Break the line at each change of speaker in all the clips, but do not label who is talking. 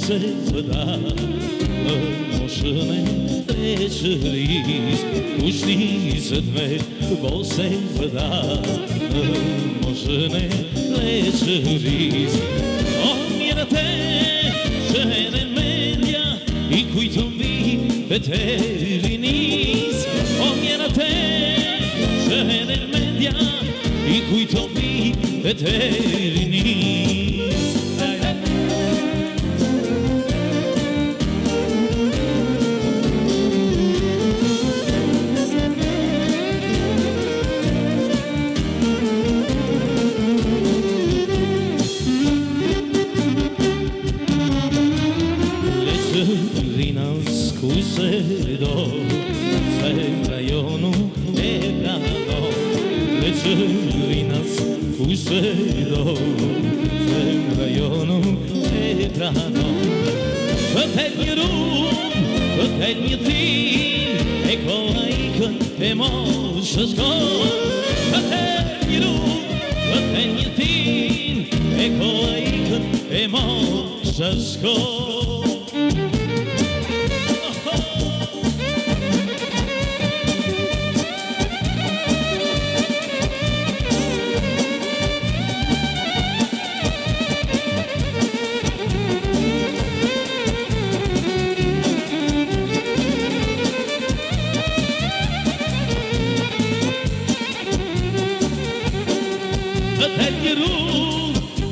se văda moșene treceris, cușnițe-dve bo se văda moșene treceris. O mierate žene medja i kujtom vi veterinis. O mierate žene medja i kujtom vi veterinis. Scusedo, sei rajonu ebrano, lečerinas scusedo, sei rajonu ebrano. Văteni rum, văteni tin, eko aikon emoșăsco. Văteni rum, văteni tin, eko aikon emoșăsco.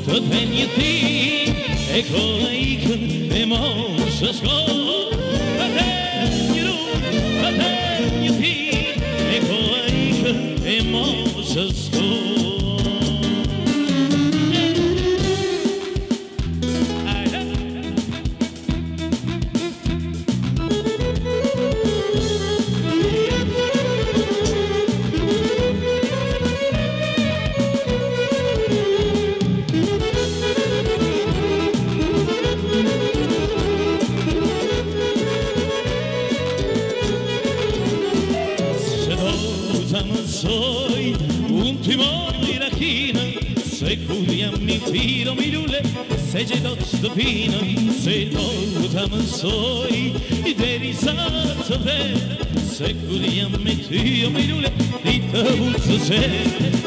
Văteni tin, eko aikon emoșăsco. Văteni rum, văteni tin, eko aikon emoșăsco. Dupină, se notam soi, derisato ve, se curiam me tio milule, dita ulțăse,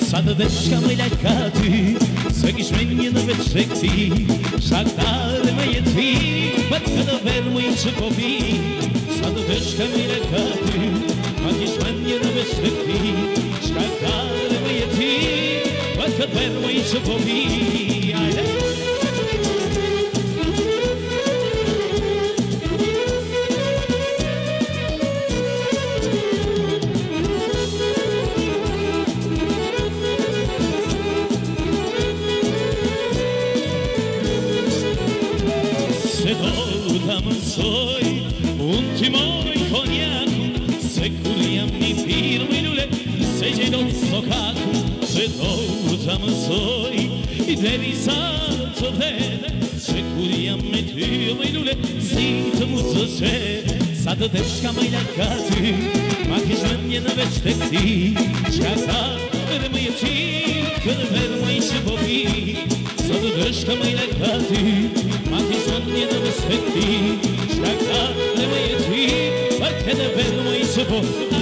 sada deška mai lekati, se gishmenje na večekti, šaktare me je tvi, pat kada vermu i čepovi, sada deška mai lekati, a gishmenje na večekti, šaktare me je tvi, pat kada vermu i čepovi. Soy un timone cognacu, se curiam mi filo milule, se gelo socacu, se dotam soy, i derisato vede, se curiam mi filo milule, zita muzose, sada deška mai lekati, ma kishmenje na večtekti, škata verme je ti, kada verme i šebovi, sada deška mai lekati, ma kishmenje na večtekti, škata verme je ti, pa kada verme i šebovi.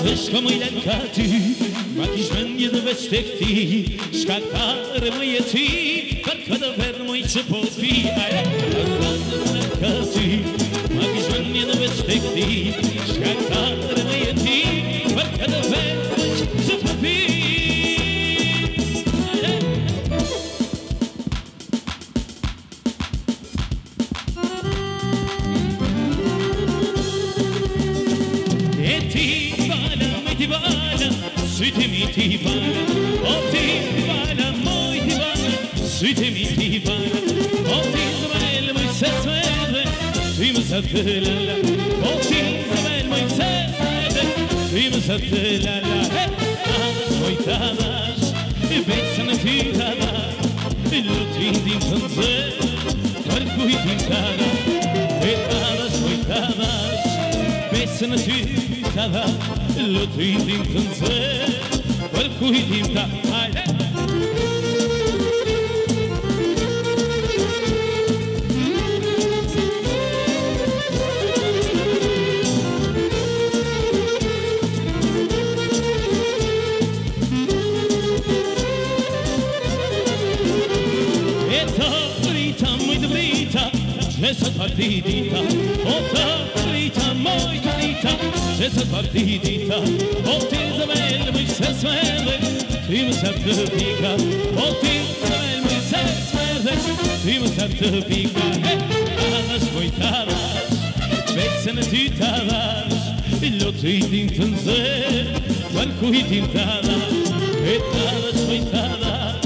Deška mai lekati, ma kishmenje na večtekti, škatare mai je ti, kar kada vermo i čepovi. Lekati, ma kishmenje na večtekti, škatare mai je ti, kar kada vermo i čepovi. Isabella, oh Isabella, my sister, Ty më sa të lala Tadash, moj tadash Besën e ty tadash Lutin tim të nëzë Për kujtim tadash Tadash, moj tadash Besën e ty tadash Lutin tim të nëzë Për kujtim tadash Qesët partidita, o të rita, moj të rita Qesët partidita, o ti zëmel, mëj se smerde Ty më sep të pika, o ti zëmel, mëj se smerde Ty më sep të pika, tadash, moj tadash Besën e ty tadash, lutin të nëzër Për kujtim tadash, tadash, moj tadash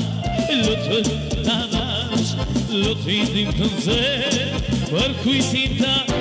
Lutin tadash, lutin të nëzër Për kujtim tadash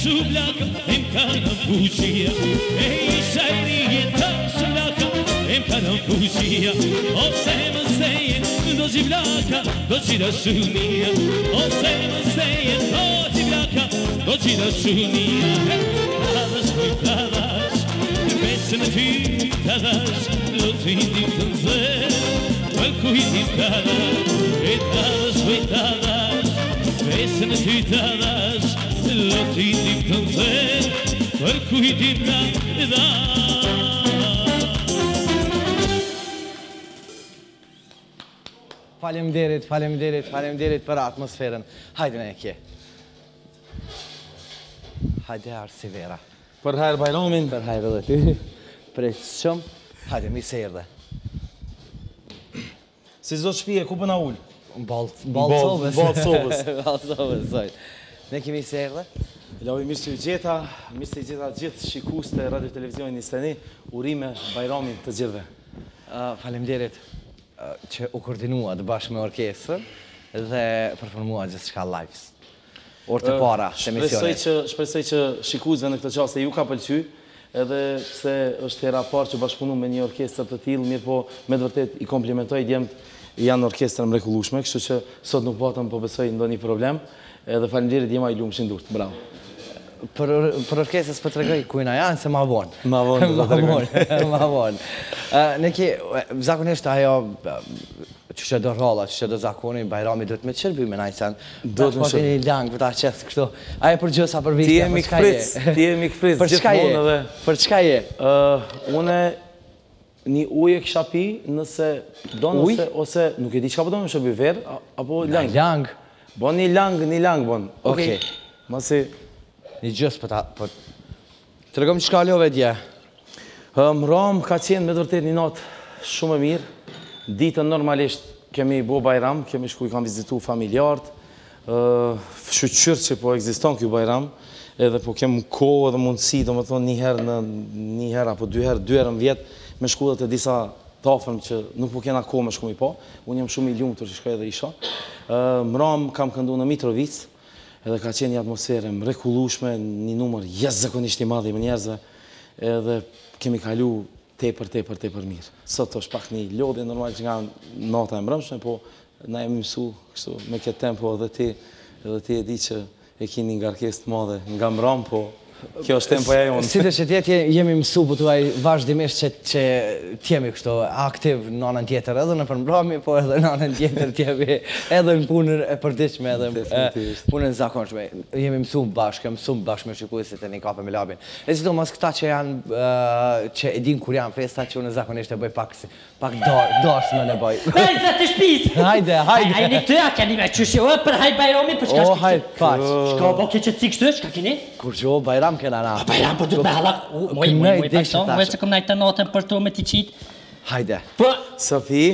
Sublaka, em karam fugia Ei, shajri ta sublaka, em karam fugia O se më seje, do gjivlaka, do qida shunia O se më seje, do gjivlaka, do qida shunia Tadash, moj tadash, besën e ty tadash Lutin tim të nëzër, për kujtim tadash Tadash, moj tadash, besën e ty tadash Lutin tim të nëzër, për kujtim tadash
Faleminderit për atmosferën. Hajde me e kje. Hajde arsi vera.
Për hajrë Bajramin.
Për hajrë dhe ty. Prej shumë. Hajde, mi se erdhe.
Si zdo shpije, ku përna ullë?
Balë sobës. Ne kemi se erdhe?
Lavi mirë që ju gjeta gjithë shikus të radio televizionin Nisteni, urime Bajramin të gjithve.
Faleminderit që u koordinuat bashkë me orkestrën dhe performuat gjithë shka lives. Orë të para të emisionit.
Shpresoj që shikuzve në këtë qaste ju ka pëlqy, edhe se është hera parë që bashkëpunu me një orkestrë të tillë, mirë po me të vërtet i komplimentoj djemët janë orkestrë mrekullueshme, kështu që sot nuk patëm po besoj ndonjë problem. Edhe faleminderit jema i lumshin durt, bravo.
Për orkestrës për të regoj kujna janë se ma vonë.
Ma
vonë. Ne ki, zakonisht ajo që do rrolla, që do zakoni, Bajrami do të me qërby me najsan. Do të me qërby. Një langë për ta qesë kështu. Aje për gjësa për vishka, për çka je?
Ti e mi këpris, gjithmonë edhe.
Për çka je?
Une një ujë e kisha pi nëse do nëse, ose nuk e di qka përdo me shëby verë, apo langë.
Langë?
Bon një langë, bon.
Okej.
Masi...
Një gjësë për ta... Të regom që ka ljove dje?
Ram ka qenë me dërtet një natë shumë e mirë. Ditën normalisht kemi bo Bajram, kemi shku i kam vizitu familjartë. Shqyqyrë që po egziston kjo Bajram, edhe po kemë kohë edhe mundësi, do më thonë një herë apo dy herë në vjetë, me shku dhe të disa tafërm që nuk po kena kohë me shku mi po. Unë jam shumë i lumtur që shkoj edhe isha. Ram kam këndu në Mitrovic, edhe ka qenë një atmosferë mrekullueshme, një numër jashtëzakonisht i madh i njerëzve, edhe kemi kalu tepër mirë. Sot është pak një lodhje normal që nga nata e mbrëmshme, po na jemi mësu kështu me këtë tempo edhe ti e di që e keni një ngarkesë të madhe nga Mram, po kjo është tempoja jonë.
Si të që tjetë jemi mësu, po tuaj vazhdimisht që t'jemi kështu aktiv në anën tjetër, edhe në përmbrami, po edhe në anën tjetër t'jemi edhe në punën e përdiqme, edhe punën zakonshme. Jemi mësu bashkë me shikuesit e një kape me labin. E si do mos këta që janë, që e din kur janë festa, që unë zakonisht e bëj pak dashme në bëj.
Hajde të shpis!
Hajde!
Hajde këtë, a keni me qëshë, për hajt Bajrami, për shka shka bo ke që të cikë shtë, shka keni?
Kur që Bajram kena na.
Bajram për du me halak, moj pak tonë, se këm najtë të notën për to me t'i qitë.
Hajde.
Po,
Sofi,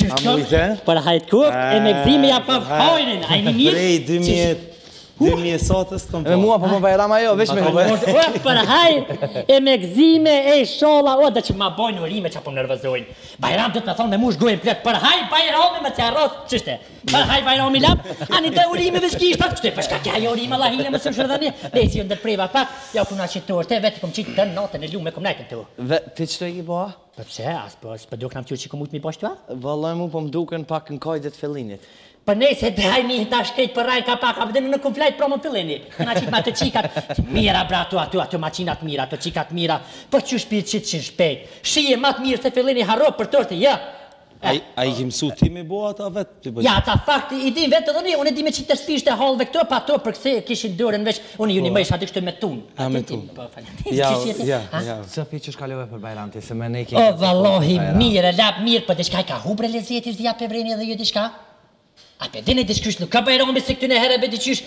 a mujte?
për hajt kuk, e me gzime ja për hajrin, a i një mirë?
Prej 2000 satës të më
Me mua po më bajram ajo, veç me
O, për hajr, e me gzime, e shola, o, dhe që ma bojnë urime që apo nervëzojnë. Bajram dhëtë me thonë me mush gojnë plek, për hajr, bajrami me të arroz, qështë? Për hajr, bajrami lap, ani të urime dhe shkishtat, qështë? Përshka kja jo urime, lahine, më së më shërdhani, dhe si jo ndërpreva pak, ja kuna qitur, te vetë kom qitë të natën e lume, kom najtën të.
Ti që të i ki po?
Përse, as për duk nam që kom ujtë mi bashkë tua?
Vallaj mu po më duken pak në kajdet fillinit.
Për nejse të hajni ta shkrejt për rajnë ka pak, a përdeni në kom flajt pro më fillini. Na qitë ma të qikat, mira bra ato macinat mira, ato qikat mira, për që shpirë qitë që shpejt. Shije ma të mirë se fillini haro për tërte, ja.
A i mësu ti me bo ata vetë?
Ja, ta fakti, i din vetë edhe ne, unë e di me qitë të spisht e halve këto, pa to për këse kishin dërën veç, unë ju një mëjsh atë kështë me tunë.
A me tunë. Ja.
Sofi që shkallove për bajram ti, se me ne
O, vallohi, mirë, lap mirë, për diçka i ka hubre lezetis dhja për vreni edhe ju diçka? A pe dine diskysh nuk ka bajrami se këtune herë be diqysh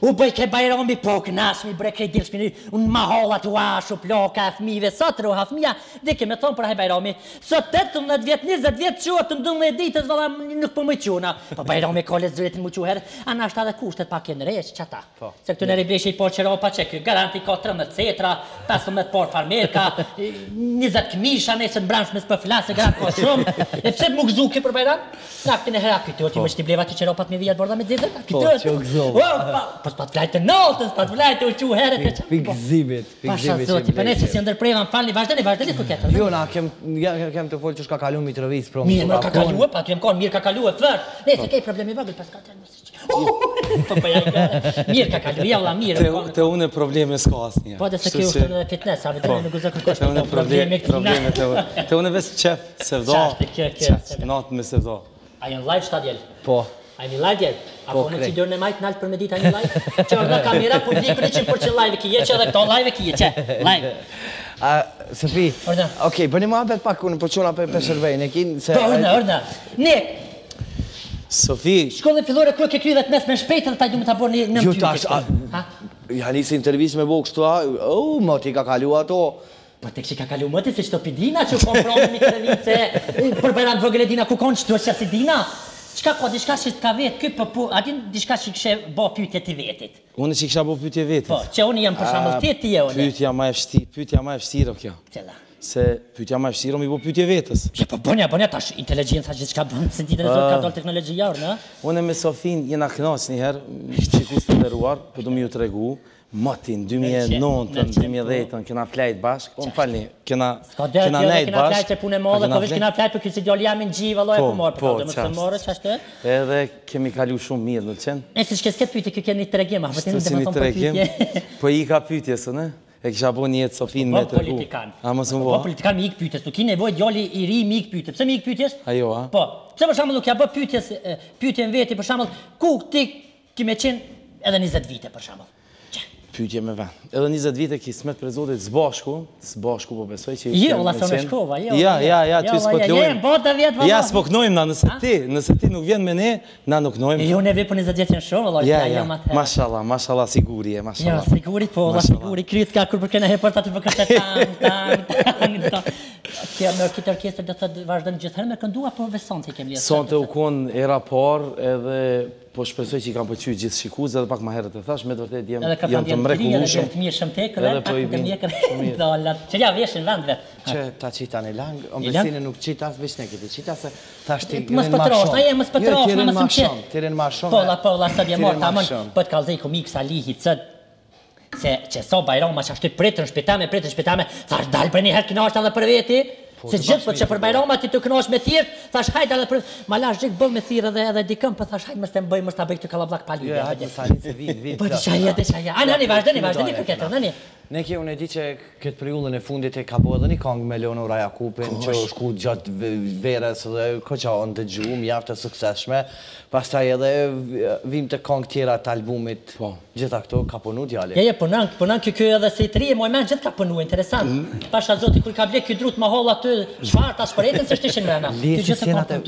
u bëj ke bajrami po knasmi bre krej dilshmi unë ma hallat u ashu ploka e fmive sot roha fmija dhe ke me thonë për haj bajrami sot 18 vjet 20 vjet quat të ndëllë e ditës valla nuk për më quna po bajrami ka le zëretin mu qu herë ana ashta dhe kushtet pak e në req qata se këtune rebleshi i por qeropa që kjo garanti ka 13 cetra 15 por farmerka 20 këmisha nesë në bransh me s'për flasë garant ka shumë e pse më gëzu ke për bajram na këtine herë këtu ti më shtibleva që ropat me vijat borda me dzitër?
Po, që u gëzove.
Po s'pat vlajtë të notës, s'pat vlajtë u qu herë këtë.
Pikzimit
Pasha zoti, për nesë si ndërpreva më falni, vazhdeni për ketër.
Jo, na kem të folë që shka kalu Mitrovic, pro
Mirë, më ka kaluë, pa tu jem konë, mirë ka kaluë, fërë. Nesë kej problemi vëgël, pas ka të nësë që. Po ja i gërë, mirë ka kaluë, ja vla mirë.
Te une probleme s'ka asë një.
Po dhe se kjo është në fitness, a vetëm në guzë kërkosh për probleme
Te une ves qef, sevdo, natë me sevdo.
A janë live shtadjel?
Po.
A jeni live djerë? Apo në që dërën e majtë naltë për me ditë a një live? Që nga kamera publikën e që për që live e kije, që edhe këto live e kije, që live.
Sofi, okej, bëni mua bet pak unë për qona për shërbej, ne kinë se...
Po, orna, Nik!
Sofi...
Shkollën fillore kërë ke krydhe të mes me shpejtë dhe taj du me ta bërë një pyetje.
Ja nisi intervjis me bo kështu, më ti ka kalu ato.
Po tek që ka kalu mëti se qëto pidina që kompromi një krevice, për bajran vëgële dina ku konë qëtu është që si dina. Qka ka, diçka që t'ka vetë këj, po adin diçka që kështë bo pyetje të vetit?
Unë që kësha bo pyetje vetit?
Po, që unë jam për shambull ti e unë.
Pyetja ma e vështirë kjo.
Cela?
Se pyetja ma e vështirë mi bo pyetje vetës.
Ja, po bënja, tash inteligenca që qka bënë, se ditën e zotë ka dollë teknologjia orë, në?
Unë me Sofin jena knaq njëherë, qikus të nderuar, po du mi ju të regu, Matin, 2009, 2010, kena flajt bashk, unë falni, kena nejt
kena flajt
bashk.
që punë e modhe, po vish kena flajt për kësi djolë jam në gjiva, loj e për morë, për më të morë, që ashtë?
Edhe kemi kalu shumë mirë në qenë.
E si shkes këtë pyte, kjo keni të regjema, po të
një të regjim, po i ka pytje së, ne? E kisha bo një jetë Sofin me të regu. Po
politikan mi ik pytjes, nuk i nevoj djoli i ri mi ik pytjes, pse mi ik pytjes?
Ajo, a?
Po, pse për shambull nuk ja bë pytjen veti, për shambull, ku ti kime qenë edhe 20 vite, për shambull?
Pytje me ven. Edhe 20 vite ki smet për zotit zbashku po besoj që...
Jo, la se në shkova, jo.
Ja, ty s'poknojmë. Ja, s'poknojmë na, nëse ti nuk vjen me ne, na nuk nojmë.
Jo, ne vej për 20 vjetë në shumë,
ja, mashallah, siguri e, mashallah.
Ja, siguri, po, la siguri, kryt ka kur për kene hepër të aty për kështë tang. Kjo me këtë orkestër dhe të vazhdojnë gjithëherë me këndu, apo veson të i kem ljesë?
Sonte u konë era par edhe po shpresoj që i kam pëlqyer gjithë shikues edhe pak më herët e thash, me të vërtetë jam të mrekullueshëm.
Edhe të mirë shumë tekë, edhe pak të mjekër dollar. Që ja veshin vend vet.
Që ta qita në lang, ombesinë nuk qita as veç ne këti, qita se tash ti
mos patrosh, ai mos patrosh, mos më qet.
Tiren më shumë.
Po la sa dia morta, po të kallzej komik Salihi cët. Se që so Bajrama që ashtu pretën shpetame, thash dal për një herë kënaqta edhe për veti. Se gjithë po që për Bajrama ti të kënaqsh me thirr, thash hajt edhe për ma lash gjik bëll me thirr edhe dikëm, po thash hajt mos të bëj mos ta bëj këtë kallabllak pali.
Jo, hajt Sali se vin.
Po ti çaja. Ani vazhdoni për këtë, nani.
Ne kjo unë e di që këtë periullën e fundit e ka po edhe një kongë me Leonora Jakupin që shku gjatë verës dhe ko qa onë të gjumë, jaftë të sukseshme. Pastaj edhe vim të kongë tjera të albumit, gjitha këto ka punu djali.
Ja, punan kjo edhe se i të rije, moj men gjithë ka punu, interesant. Pasha zoti, kur ka ble kjo drut ma holla të shfarta shpëretin, se shtishin mrena.
Lesi sjena të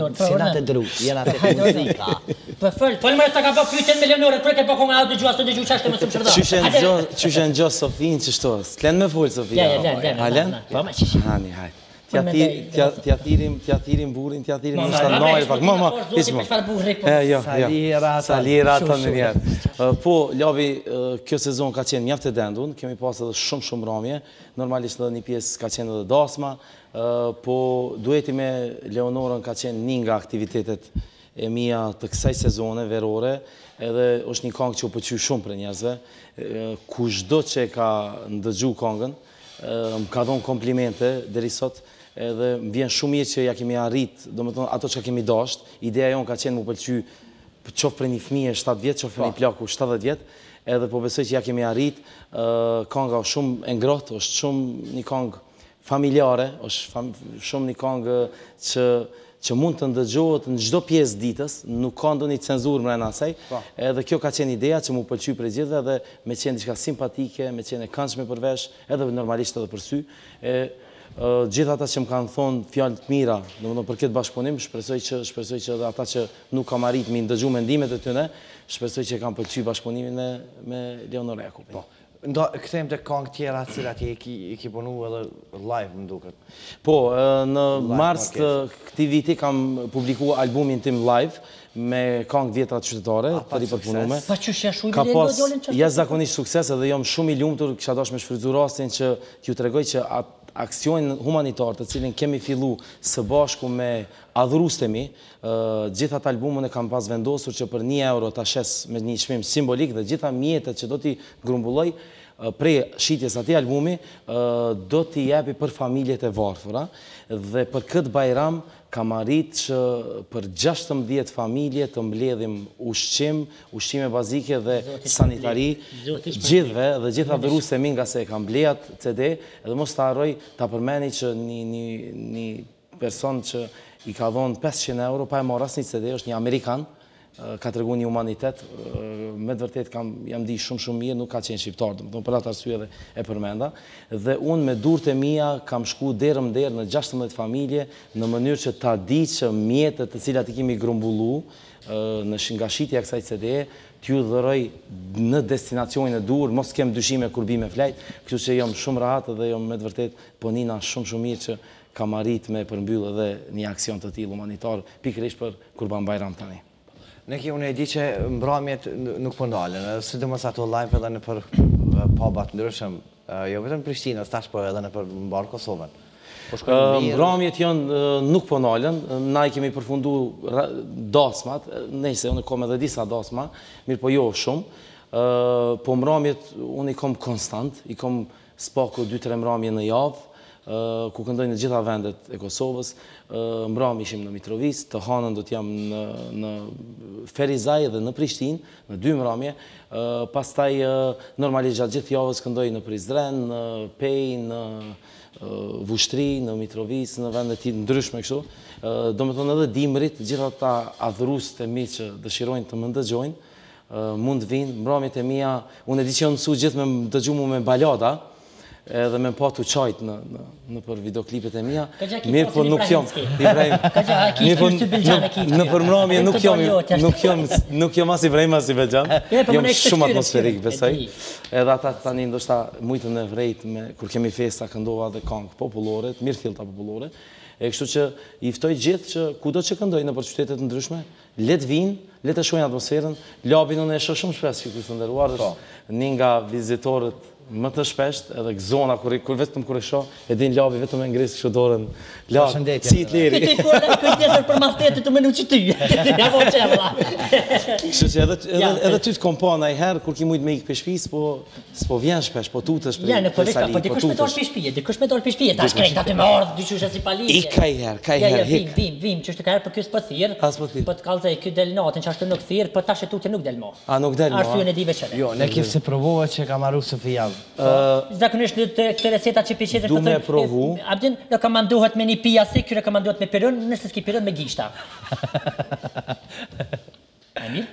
drut, jena të muzika.
Për fëllë mërë të ka bë pyetjen me Leonore, kërë ke bë kongë audio gjua, së të gjua qashtë më së më shërda.
Qyshen gjo Sofin që shto, s'len me full Sofia.
Ja,
Halen? Po, ma qishë. Hani, hajt. T'ja thirim burin, t'ja thirim në shtanojë, pak, mama, Salira ata në njerë. Po, Lavi, kjo sezon ka qenë mjaft e dendur, kemi pas edhe shumë ramje, normalisht edhe një pjesë ka qenë edhe dasma, po dueti me Leonorën ka qenë një nga aktivitetet e mia të kësaj sezone verore, edhe është një këngë që u pëlqy shumë për njerëzve, kushdo që ka ndëgju këngën, më ka dhonë komplimente deri sot, edhe më vjen shumë mirë që ja kemi arrit, domethënë ato që kemi dasht, ideja jonë ka qenë më pëlqy qoftë për një fëmijë 7 vjeç, qoftë për një plaku 70 vjet, edhe po besoj që ja kemi arrit, kënga është shumë e ngrohtë, është shumë një këngë familjare, është shumë një këngë që mund të ndëgjohet në çdo pjesë ditës, nuk ka ndonjë cenzurë brenda asaj, edhe kjo ka qenë ideja që më pëlqy për gjithë edhe me qenë diçka simpatike, me qenë e këndshme për vesh, edhe normalisht edhe për sy. Gjithë ata që më kanë thonë fjalë të mira, domethënë për këtë bashkëpunim, shpresoj që edhe ata që nuk kam arrit mi ndëgju mendimet e tyre, shpresoj që kanë pëlqyer bashkëpunimin me Leonor Jakubin.
Kthejmë të këngë tjera cilat i ki punu edhe live, më duket.
Po, në mars të këtij viti kam publikuar albumin tim live me këngë vjetra të qytetare, për i përpunume.
Pa që sheshu i
ka pas jashtëzakonisht sukses edhe jam shumë i lumtur, kisha dashur me shfrytëzu rastin që t'ju tregoj që aksionin humanitar të cilin kemi fillu së bashku me adhrustemi, gjithat albumën e kam pas vendosur që për €1 ta shes me një çmim simbolik dhe gjitha mjetet që do t'i grumbulloj prej shitjes atij albumi do t'i jepi për familjet e varfëra dhe për këtë bajram kam arrit që për 16 familje të mbledhim ushqime bazike dhe sanitari gjithve dhe gjitha adhrustemi nga se e kam blehat CD edhe mos të harroj ta përmeni që një person që i ka dhonë €500 pa e marrë asnjë CD, është një Amerikan, ka tregu një humanitet, me të vërtet jam di shumë mirë, nuk ka qenë shqiptar, për atë arsye edhe e përmenda, dhe unë me durët e mia kam shku derë në 16 familje, në mënyrë që ta di që mjetet të cilat i kemi grumbullu nga shitja kësaj CD, t'ju dhëroj në destinacionin e dur, mos kem dyshime kur bime flajt, kështu që jam shumë rahat dhe jam me të vërtet ponina shumë mirë që kam arrit me përmbyll edhe një aksion të tillë humanitar, pikërisht për Kurban Bajram tani.
Unë e di që mbrëmjet nuk po ndalen, sidomos ato live edhe në për pubat ndryshëm, jo vetëm Prishtinës, tash po edhe në për mbar Kosovën.
Mbrëmjet janë nuk po ndalen, na i kemi përfundu dasmat, nejse unë kam edhe disa dasma, mirë po jo shumë, po mbrëmjet unë i kam konstant, i kam spaku 2-3 mbrëmje në javë, ku këndojnë në gjitha vendet e Kosovës, mbrëm ishim në Mitrovic, të hanën do t'jam në Ferizaj dhe në Prishtinë, në 2 mbrëmje, pastaj normalisht gjatë gjithë javës këndoj në Prizren, në Pej, në Vushtri, në Mitrovic, në vendet të ndryshme kështu. Do me thonë edhe dimrit, gjitha ta adhrust e mi që dëshirojnë të më ndëgjojnë, mund vinë, mbrëmjet e mia, unë e di që jam mësu gjithë me dëgjumu me balada, edhe me patu qajt në për videoklipet e mia, mirë po nuk jom, në përmramje nuk jom as Ibrahim as Belxhan, jom shumë atmosferik besoj, edhe ata tani ndoshta mujtën e vrejt kur kemi festa këndova dhe këngë popullore, mirë fillta popullore, e kështu që i ftoj gjithë që kudo që këndoj në për qytetet ndryshme, let vinë, let e shojnë atmosferën, Labin unë e shoh shumë shpesh që këtë ndërruar është një nga vizitorët më të shpesht, edhe këzona, kur vetëm kur e shoh, e din Labi vetëm e ngrisë kështu dorën. Labi, si të leri.
Këtë i folën kujtesër për mastetit të menu që ty. Ja po qevla.
Kështu që edhe ty të kompona i herë, kur ki mujtë me ikë për shpi, s'po vjen shpesh, po tutësh për sali,
po dikush me dollë për shpije, dikush me dollë për shpije, ta shkrejnë të me ardhë, dyqyshe si palije.
Ik ka i herë, hik.
Vim, që është të ka herë për kësë për thirë, po të kalëzaj këtë del natin që ashtë nuk thirë, po tash e tutje nuk del ma.
A, nuk del ma?
Arsye në di veçere.
Jo, ne kif se provohet që ka marru Sofia.
Zakonisht në këtë reseta që pishetet
du me provu.
Abdin, rekomandohet me një pija si, kjo rekomandohet me pirën, nëse s'ki pirën me gishta. Emir?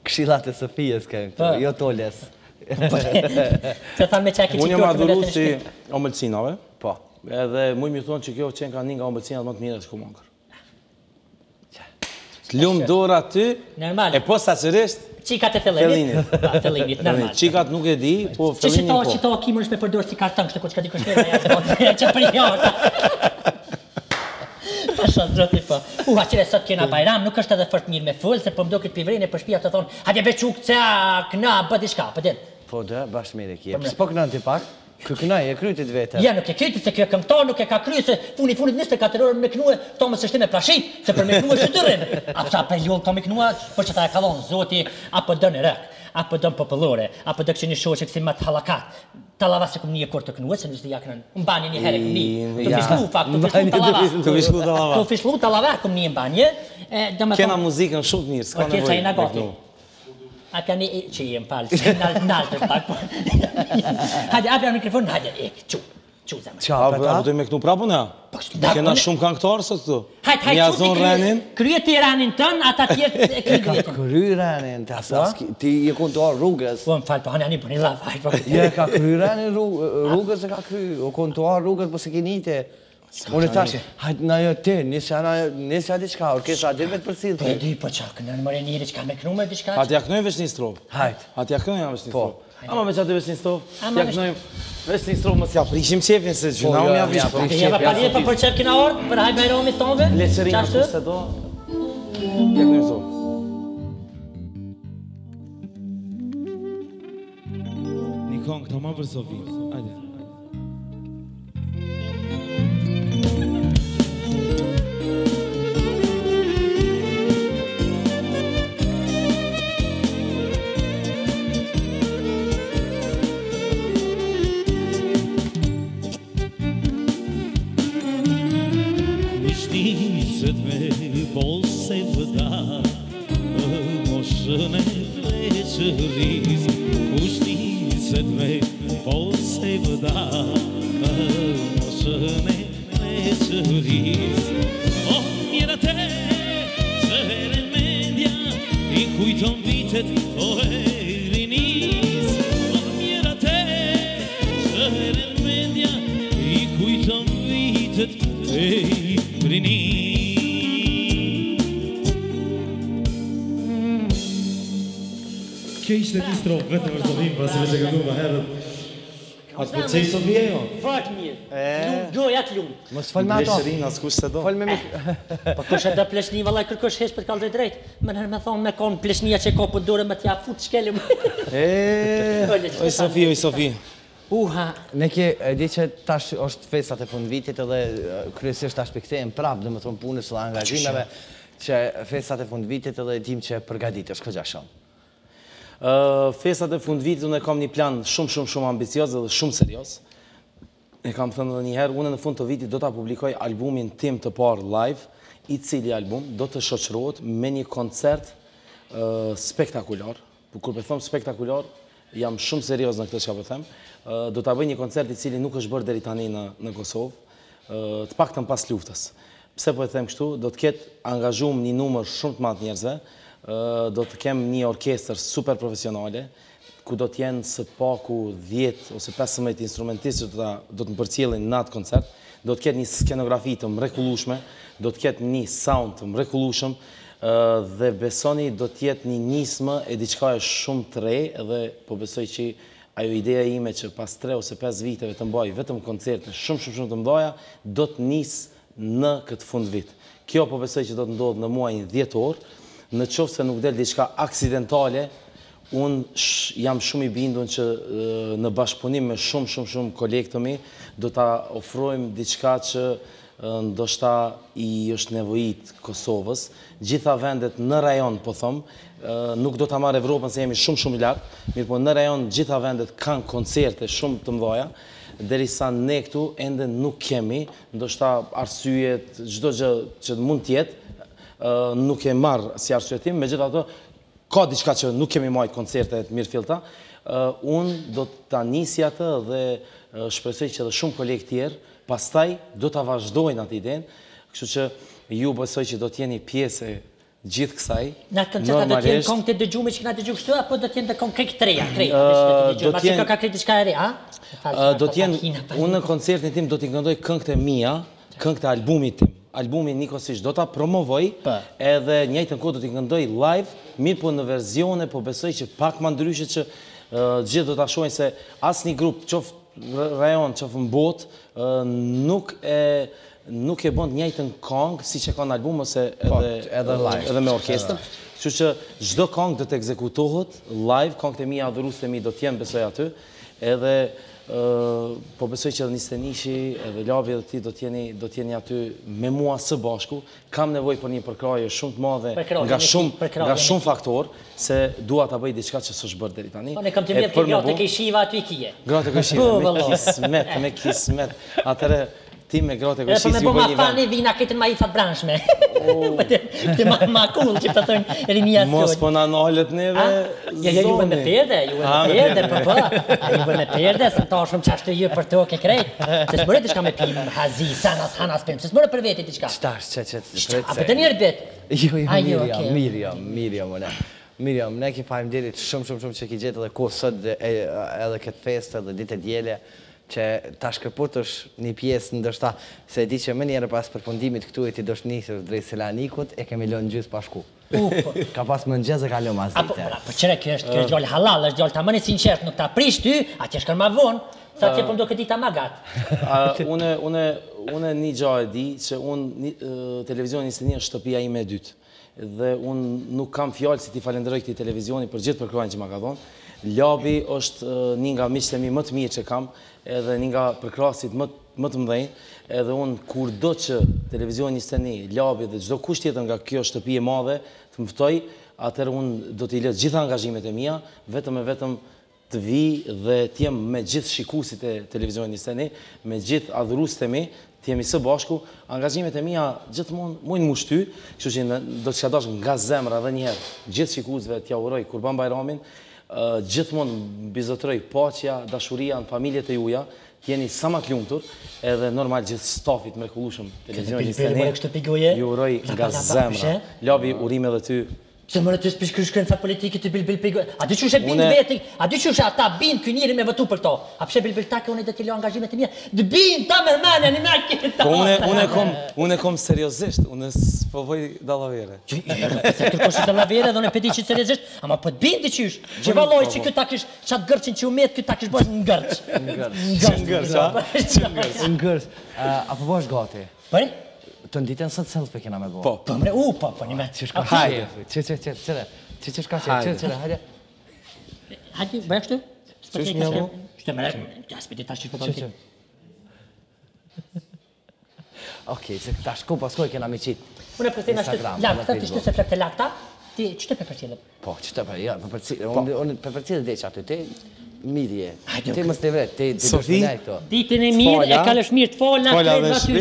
Këshillat e Sofijës kënë, jo tolles.
Se thanë me qaki që
unë jam adhuru si omëlsinave,
po.
Edhe mujë mi thonë që kjo qenë ka një nga omëlsinat më të mire shku mongër. Të lumë dorë aty, e po sa qërisht,
qikat e fillimit, normal.
Qikat nuk e di, po fillimin po.
Që ta kimër është me përdorë si kartën, kështë e ko që ka di kështë e që për jashtë. Pasha zoti po. Qire sot kena bajram, nuk është edhe fort mirë me fol, se po më duket pivrinë për shtëpia të thonë, hajde beçuk ca kna bë diçka, po din.
Po dhe, bashkë mire kje. S'po kënan ti pak? Kë kënaj e krytit vete?
Ja, nuk e krytit se kjo këngëtar nuk e ka krye, se funit 24 orë me knue, to më sështi me prashit, se për me knue shëtërin. Apsa për ljullë to me knue, për që ta e kalon zoti, apo dënë rëk, apo dënë popullore, apo dë kështë një shoqe kësi më të halakat. Talava se këm një e kur të knue, se nështë jakënën, më banje një herë këm një, të fishlu fakt, të fishlu talava këm një më banje.
Kena muzikën shumë mirë, s'ka nevoj.
A kanë që jem falë, që naltë pak. Hajde, apja mikrofon, hajde, çu zemë.
A du me këtu prapu në? Kena shumë këngëtarë sot këtu.
Hajde,
Një azon Renin.
Krye ti Renin tënë, ata tjertë e krye
Ka kry Renin, ti je këntar rrugës.
Po, më falë, po, hanë për një lafë.
Je ka kry Renin rrugës e ka kry, o këntar rrugës, po se kinite. Unë e thashe, hajtë na jo ti, nisja diqka, orkestra dir me të përsidhë.
Po e di, po qakë, në mëre njëri që ka me knu me diqka.
Ati jaknoj veç një strovë.
Hajtë.
Ati jaknoj veç një strovë. Ama me që ati veç një strovë, jaknoj veç një strovë, mësja prishim qefin, se gjuna unë ja prishim.
Jeva palje për qef kina orë, për hajt bajromi tonve.
Leqerina ku se do, jaknoj strovë.
Një kongë të ma për Sofi, ajde. Nisët me bol se vëda, moshën e pleqëris. Nisët me bol se vëda, moshën e pleqëris. Oh, mjera te, që herën mendja, I kujton vitet, o rinis. Oh, mjera te, që herën mendja, I kujton vitet, rinis. Kjo ishte një strofë, vetëm për Sofim, pasi që këndu më herët. Atë për qej Sofia jo?
Fatë mirë, gjoja të lumë.
Mos fol me ato.
Leqerina, s'kush se do.
Fol me mi...
Po kush e do pleshni, vallaj kërkosh hesh për të kallë drejt. Më nërë me thonë me konë pleshnia që ka për dure me t'ja fut shkelim.
Oj Sofi, oj Sofi.
Ne kje, e di që tash është festat e fund vitit edhe kryesisht tash pikthejmë prapë, dhe më thonë punës dhe angazhimeve, që festat e fund vitit edhe dim që përgatit është këgja shumë.
Festat e fund vitit unë e kam një plan shumë ambicios dhe shumë serios. E kam thënë edhe njëherë, unë në fund të vitit do të publikoj albumin tim të parë live, I cili album do të shoqërohet me një koncert spektakular. Kur për thëmë spektakular, jam shumë serios në këtë që për thëmë. Do të bëj një koncert I cili nuk është bërë deri tani në Kosovë, të paktën pas luftës. Pse po e them kështu, do të ketë angazhum një numër shumë të madh njerëzve, do të kem një orkestër super profesionale, ku do të jenë së paku 10 ose 15 instrumentistë që do të më përcjellin në atë koncert, do të ketë një skenografi të mrekullueshme, do të ketë një sound të mrekullueshëm, dhe besoni do të jetë një nismë e diçka e shumë të re, dhe po besoj që ajo ideja ime që pas 3 ose 5 viteve të mbaj vetëm koncerte shumë të mbaja, do të nisë në këtë fund vit. Kjo po besoj që do të ndodhë në muajin dhjetor, në qoftë se nuk del diçka aksidentale, unë jam shumë I bindun që në bashkëpunim me shumë kolegë të mi, do të ofrojmë diçka që ndoshta I është nevojit Kosovës. Gjitha vendet në rajon, po thëmë, nuk do të marrë Evropën se jemi shumë I lartë, mirë po në rajon gjitha vendet kanë koncerte shumë të mdoja, derisa ne këtu ende nuk kemi, ndoshta arsyet, çdo gjë që mund tjetë, nuk e marrë si arsyetim, me gjitha ato, ka diçka që nuk kemi majtë koncerte të mirë filta, unë do të nisja të dhe shpresoj që edhe shumë kolegë tjerë, pastaj do të vazhdojnë atë idenë, kështu që ju besoj që do t'jeni pjesë e gjithë kësaj.
Në atë koncerta do t'jenë kongë të dëgjume që këna dëgju kështu, apo do t'jenë të kongë krejtë treja? Masi ka krejtë diçka e re, a?
Do t'jenë, unë në koncertin tim do t'i këndoj këngët e mia, këngët e albumit tim. Albumin nikosisht do t'a promovoj, edhe njëjtën kohë do t'i këndoj live, mirë po në verzione, po besoj që pak më ndryshe që gjithë do t'a shohin se asë një grup, qoftë rajon që në botë, nuk e bën njëjtën këngë si që ka në album ose edhe me orkestrë. Kështu që çdo këngë do të ekzekutohet live, këngët e mia, adhuruesit e mi do t'jenë besoj aty, edhe po besoj që edhe Nistenishi, edhe Lavi dhe ti do t'jeni aty me mua së bashku. Kam nevojë për një përkrahje shumë të madhe nga shumë faktor, se dua ta bëj diçka që s'është bërë deri tani.
Po ne kam të mirë gratë ke shiva aty kije.
Gratë ke shiva, me kismet. Atëre ti me gratë ke shiva.
Po me bëma fani vina këtë ma i fat branshme. Të ma cool që të thonë rinia sot.
Mos po na nalët neve.
Ja juve me perde, po. Juve me perde, se ta shumë qashtë ju për to ke krejt. Se s'more diçka me pim hazi, hanas pim, se s'more për veti diçka.
Shtash, që.
A për të njerë bet?
Miriam, ne ki faleminderit shumë që ki gjetë edhe kohë sot edhe këtë festë edhe ditë e djele, që ta shkëputësh një pjesë ndërshta, se e di që më njerë pas përfundimit këtu e ti do shnisër drejt Selanikut, e kemi lënë gjysë pashku. Ka pas më nëgjezë e ka lënë mazite.
Po qëre, kjo është gjallë halal, është gjallë ta mëni sinqert, nuk ta prish ty, atje shkër ma vonë, sa tje përndo këti ta magat.
Une një gjahë e di që televizion Nistenia është shtëpia ime e dytë. Dhe unë nuk kam fjallë si ti falenderoj këti televizioni për gjithë përkrojnë që ma ka dhonë. Labi është një nga miqtë e mi më të mirë që kam, edhe një nga përkrasit më të mdhej, edhe unë kur do që televizion Nistenia, Labi dhe gjdo kusht tjetër nga kjo shtëpi e madhe të mëftoj, atër unë do t'i lëtë gjitha angazhimet e mija, vetëm të vi dhe t'jem me gjithë shikusit e televizion Nistenia, me gjithë adhurusit e mi, t'jemi së bashku, angazhimet e mija gjithmonë mujnë mushty, kështu që do t'ka dash nga zemra dhe njëherë, gjithë shikusve t'ja uroj Kurban Bajramin, gjithmonë bizotëroj paqja, dashuria në familjet e juja, t'jeni sa ma t'lumtur, edhe normal gjithë stafit mrekullueshëm televizion Nistenia, ju uroj nga zemra. Labi, urime dhe ty.
Se mërë të s'pish kërshkërën fat politikit të bil pegoj. A dy qushe bin veti, a dy qushe ata bin kë njëri me vëtu për to. A pse bil take unë dhe t'ilo angazhimet e mija. Dë bin ta mërmanja një me këta.
Unë e kom seriosisht, unë s'po voj dalavere.
Se kërkosh dalavere dhe unë e peti që seriosisht, ama po t'bin t'i qysh. Që valoj që këtë ta kish qatë gërqin që u metë, këtë ta kish bojt në
ngërç. Apo bosh gati?
Përi?
Të nditën sot selfie kena me bo.
Po, një me.
Hajde, që shka qëre, hajde.
Hajde, bëja kështu? Qështë një bo? Qështë me rekë, jasë për ti ta shqipë të të
Okej, se ta shku paskoj kena mi qitë.
Unë e përthejnë ashtë lakë, të kështu se flek të lakta, ti qështë të përcilët?
Po, qështë të përcilët, unë përcilët dhe që aty, ti mirje, ti mës të vret, ti do shpinaj këto.
Ditën e mirë, e kalësh mirë të folë, na krejt nga ty